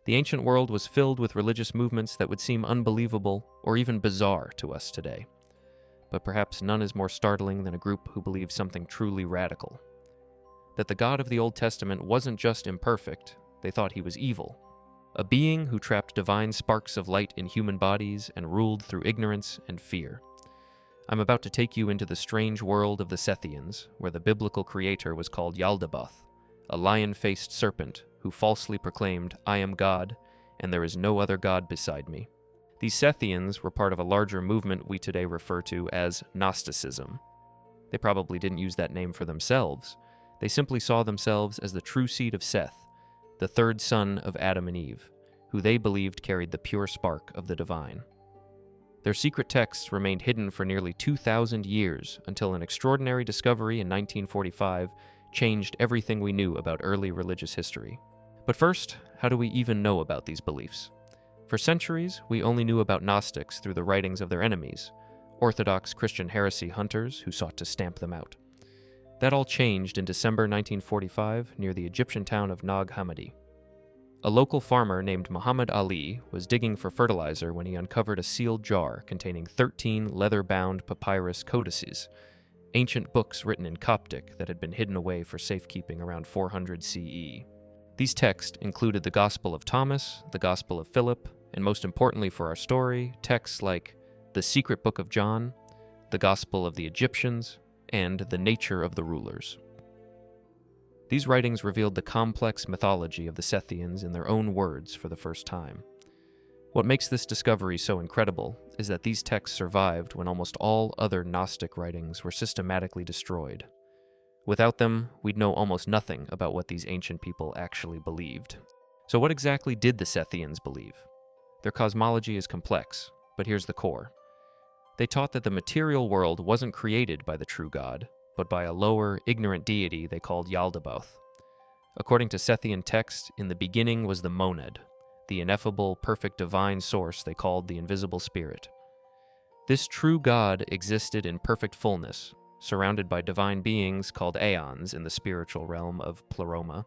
The ancient world was filled with religious movements that would seem unbelievable or even bizarre to us today. But perhaps none is more startling than a group who believed something truly radical. That the God of the Old Testament wasn't just imperfect, they thought he was evil. A being who trapped divine sparks of light in human bodies and ruled through ignorance and fear. I'm about to take you into the strange world of the Sethians, where the biblical creator was called Yaldabaoth, a lion-faced serpent who falsely proclaimed, "I am God, and there is no other God beside me." These Sethians were part of a larger movement we today refer to as Gnosticism. They probably didn't use that name for themselves. They simply saw themselves as the true seed of Seth, the third son of Adam and Eve, who they believed carried the pure spark of the divine. Their secret texts remained hidden for nearly 2,000 years until an extraordinary discovery in 1945 changed everything we knew about early religious history. But first, how do we even know about these beliefs? For centuries, we only knew about Gnostics through the writings of their enemies, Orthodox Christian heresy hunters who sought to stamp them out. That all changed in December 1945 near the Egyptian town of Nag Hammadi. A local farmer named Muhammad Ali was digging for fertilizer when he uncovered a sealed jar containing 13 leather-bound papyrus codices, ancient books written in Coptic that had been hidden away for safekeeping around 400 CE. These texts included the Gospel of Thomas, the Gospel of Philip, and most importantly for our story, texts like the Secret Book of John, the Gospel of the Egyptians, and the Nature of the Rulers. These writings revealed the complex mythology of the Sethians in their own words for the first time. What makes this discovery so incredible is that these texts survived when almost all other Gnostic writings were systematically destroyed. Without them, we'd know almost nothing about what these ancient people actually believed. So what exactly did the Sethians believe? Their cosmology is complex, but here's the core. They taught that the material world wasn't created by the true God, but by a lower, ignorant deity they called Yaldabaoth. According to Sethian texts, in the beginning was the monad, the ineffable, perfect divine source they called the invisible spirit. This true God existed in perfect fullness, surrounded by divine beings called aeons in the spiritual realm of Pleroma.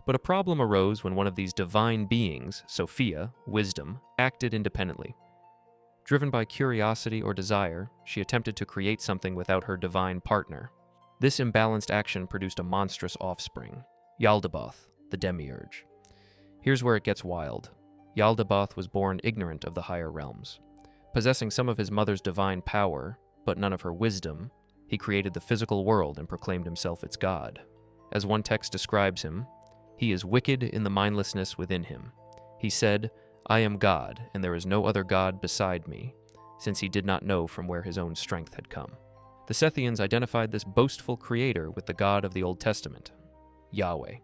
But a problem arose when one of these divine beings, Sophia, wisdom, acted independently. Driven by curiosity or desire, she attempted to create something without her divine partner. This imbalanced action produced a monstrous offspring, Yaldabaoth, the demiurge. Here's where it gets wild. Yaldabaoth was born ignorant of the higher realms. Possessing some of his mother's divine power, but none of her wisdom, he created the physical world and proclaimed himself its god. As one text describes him, he is wicked in the mindlessness within him. He said, "I am God, and there is no other God beside me," since he did not know from where his own strength had come. The Sethians identified this boastful creator with the God of the Old Testament, Yahweh.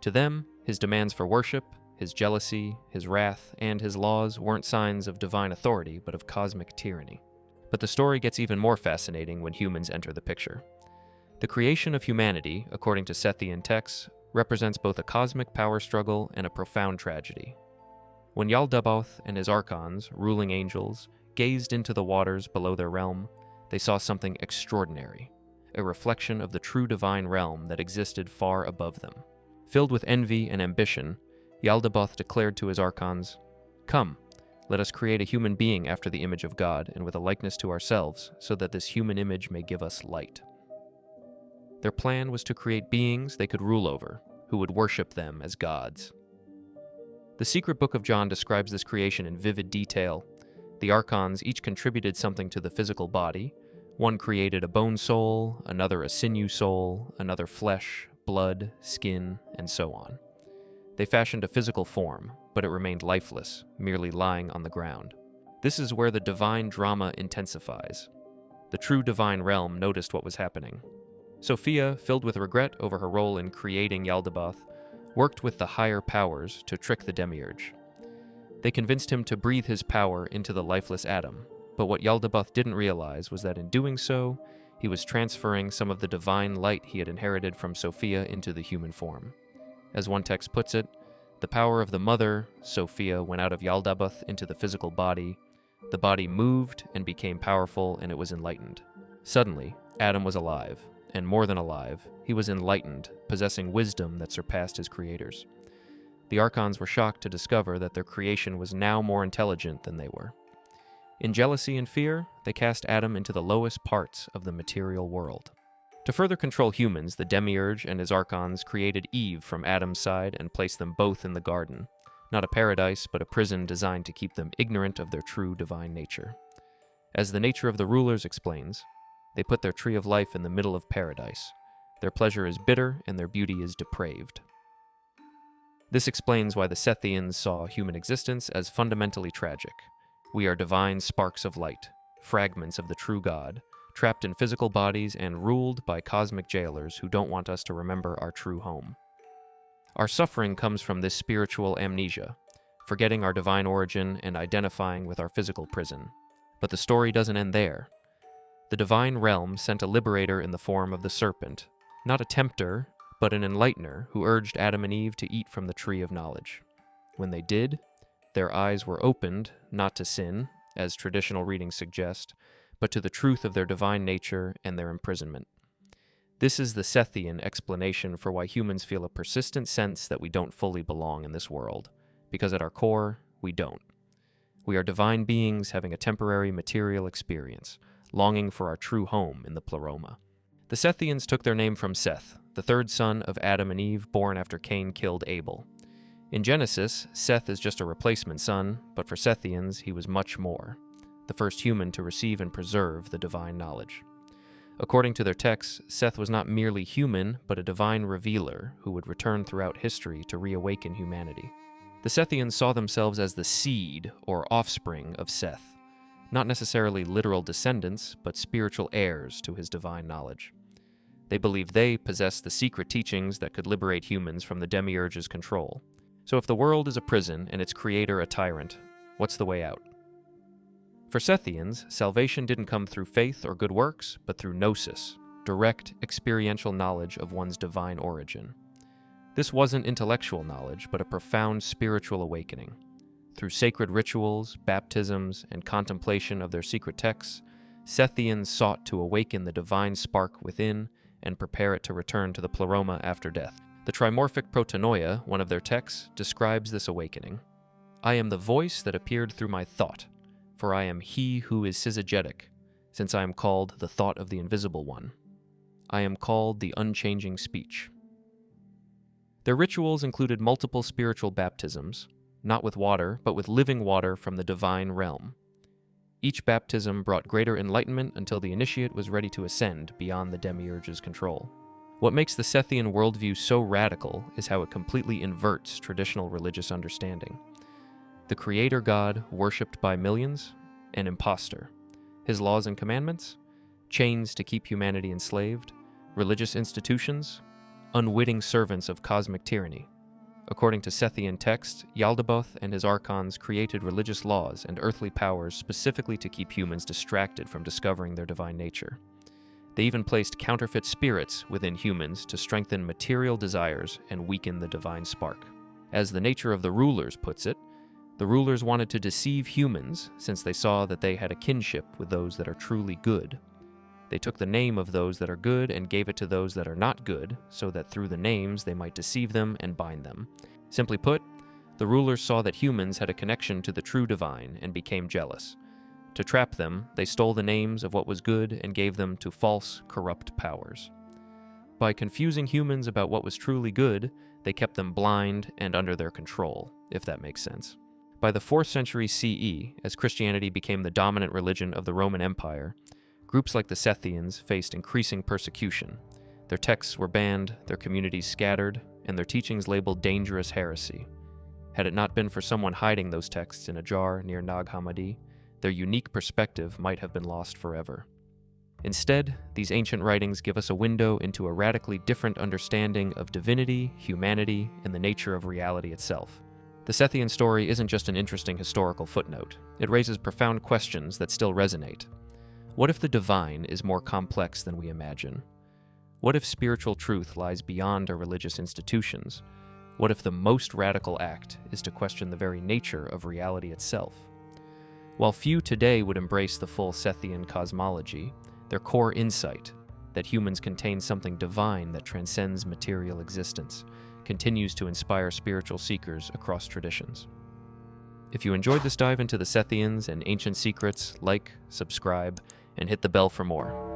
To them, his demands for worship, his jealousy, his wrath, and his laws weren't signs of divine authority, but of cosmic tyranny. But the story gets even more fascinating when humans enter the picture. The creation of humanity, according to Sethian texts, represents both a cosmic power struggle and a profound tragedy. When Yaldabaoth and his archons, ruling angels, gazed into the waters below their realm, they saw something extraordinary, a reflection of the true divine realm that existed far above them. Filled with envy and ambition, Yaldabaoth declared to his archons, "Come, let us create a human being after the image of God and with a likeness to ourselves, so that this human image may give us light." Their plan was to create beings they could rule over, who would worship them as gods. The Secret Book of John describes this creation in vivid detail. The archons each contributed something to the physical body. One created a bone soul, another a sinew soul, another flesh, blood, skin, and so on. They fashioned a physical form, but it remained lifeless, merely lying on the ground. This is where the divine drama intensifies. The true divine realm noticed what was happening. Sophia, filled with regret over her role in creating Yaldabaoth, worked with the higher powers to trick the demiurge. They convinced him to breathe his power into the lifeless Adam, but what Yaldabaoth didn't realize was that in doing so, he was transferring some of the divine light he had inherited from Sophia into the human form. As one text puts it, the power of the mother, Sophia, went out of Yaldabaoth into the physical body. The body moved and became powerful, and it was enlightened. Suddenly, Adam was alive, and more than alive, he was enlightened, possessing wisdom that surpassed his creators. The Archons were shocked to discover that their creation was now more intelligent than they were. In jealousy and fear, they cast Adam into the lowest parts of the material world. To further control humans, the Demiurge and his Archons created Eve from Adam's side and placed them both in the garden. Not a paradise, but a prison designed to keep them ignorant of their true divine nature. As the nature of the rulers explains, they put their tree of life in the middle of paradise. Their pleasure is bitter and their beauty is depraved. This explains why the Sethians saw human existence as fundamentally tragic. We are divine sparks of light, fragments of the true God, trapped in physical bodies and ruled by cosmic jailers who don't want us to remember our true home. Our suffering comes from this spiritual amnesia, forgetting our divine origin and identifying with our physical prison. But the story doesn't end there. The divine realm sent a liberator in the form of the serpent, not a tempter, but an enlightener who urged Adam and Eve to eat from the tree of knowledge. When they did, their eyes were opened, not to sin, as traditional readings suggest, but to the truth of their divine nature and their imprisonment. This is the Sethian explanation for why humans feel a persistent sense that we don't fully belong in this world, because at our core, we don't. We are divine beings having a temporary material experience, longing for our true home in the Pleroma. The Sethians took their name from Seth, the third son of Adam and Eve, born after Cain killed Abel. In Genesis, Seth is just a replacement son, but for Sethians, he was much more, the first human to receive and preserve the divine knowledge. According to their texts, Seth was not merely human, but a divine revealer who would return throughout history to reawaken humanity. The Sethians saw themselves as the seed or offspring of Seth, not necessarily literal descendants, but spiritual heirs to his divine knowledge. They believed they possessed the secret teachings that could liberate humans from the Demiurge's control. So if the world is a prison and its creator a tyrant, what's the way out? For Sethians, salvation didn't come through faith or good works, but through gnosis, direct experiential knowledge of one's divine origin. This wasn't intellectual knowledge, but a profound spiritual awakening. Through sacred rituals, baptisms, and contemplation of their secret texts, Sethians sought to awaken the divine spark within and prepare it to return to the Pleroma after death. The Trimorphic Protennoia, one of their texts, describes this awakening. I am the voice that appeared through my thought, for I am he who is syzygetic, since I am called the thought of the invisible one. I am called the unchanging speech. Their rituals included multiple spiritual baptisms, not with water, but with living water from the divine realm. Each baptism brought greater enlightenment until the initiate was ready to ascend beyond the Demiurge's control. What makes the Sethian worldview so radical is how it completely inverts traditional religious understanding. The creator god, worshipped by millions, an impostor. His laws and commandments, chains to keep humanity enslaved. Religious institutions, unwitting servants of cosmic tyranny. According to Sethian texts, Yaldabaoth and his Archons created religious laws and earthly powers specifically to keep humans distracted from discovering their divine nature. They even placed counterfeit spirits within humans to strengthen material desires and weaken the divine spark. As the nature of the rulers puts it, the rulers wanted to deceive humans since they saw that they had a kinship with those that are truly good. They took the name of those that are good and gave it to those that are not good, so that through the names they might deceive them and bind them. Simply put, the rulers saw that humans had a connection to the true divine and became jealous. To trap them, they stole the names of what was good and gave them to false, corrupt powers. By confusing humans about what was truly good, they kept them blind and under their control, if that makes sense. By the 4th century CE, as Christianity became the dominant religion of the Roman Empire, groups like the Sethians faced increasing persecution. Their texts were banned, their communities scattered, and their teachings labeled dangerous heresy. Had it not been for someone hiding those texts in a jar near Nag Hammadi, their unique perspective might have been lost forever. Instead, these ancient writings give us a window into a radically different understanding of divinity, humanity, and the nature of reality itself. The Sethian story isn't just an interesting historical footnote. It raises profound questions that still resonate. What if the divine is more complex than we imagine? What if spiritual truth lies beyond our religious institutions? What if the most radical act is to question the very nature of reality itself? While few today would embrace the full Sethian cosmology, their core insight, that humans contain something divine that transcends material existence, continues to inspire spiritual seekers across traditions. If you enjoyed this dive into the Sethians and ancient secrets, like, subscribe, and hit the bell for more.